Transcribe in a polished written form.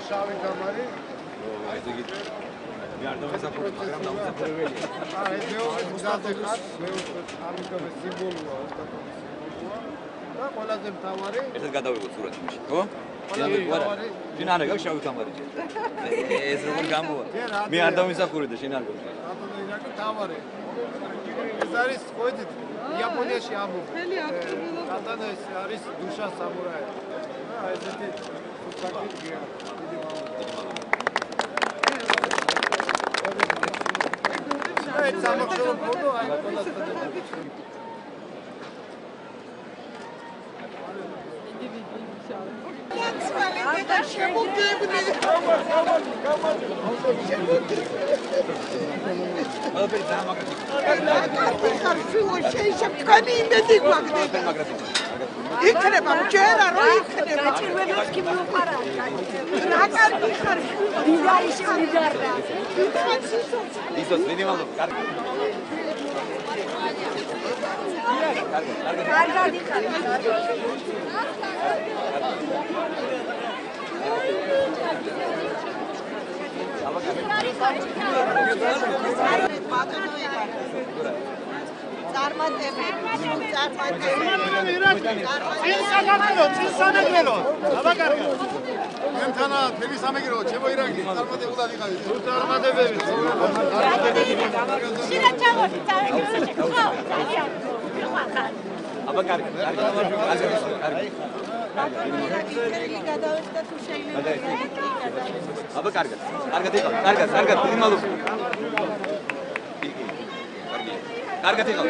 შავი გამარი. ესე იგი მე არ დავესახურებ, მაგრამ დამსახურებელია. ეს მეორე გზაზე ხარ, მეორე ამიტომ სიმბოლოა, ოსტატობის სიმბოლოა. და ყველაზე მთავარი, ერთად გადავიღოთ სურათი მაშინ, ხო? შენ არ გაქვს შავი გამარი. ეს როგორ გამოვა? მე არ დავესახურე და შენ არ გაქვს. რატომ ირაკი თავარი? ეს არის ходит იაპონიაში ამბობ. რატომ ეს არის დუშა სამურაი. აი ესეთი საკითხია. ეს სამახსოვრო ფოტო აი იქნება მჯერა რომ იქნება ჭირვებებს კი მოყარა რა კარგი ხარ დიზაინის მიდარდა ისოს მინიმალურ კარგი კარგად იქარ წინსანაგველო აბა კარგა მენთანა თემი სამეგრო ჩემო ირაკლი წარმატებულად იყავი წარმატებები შიდა ჩავოდი წავედი აბა კარგი აბა კარგად მინიმალურ კარგად იყავ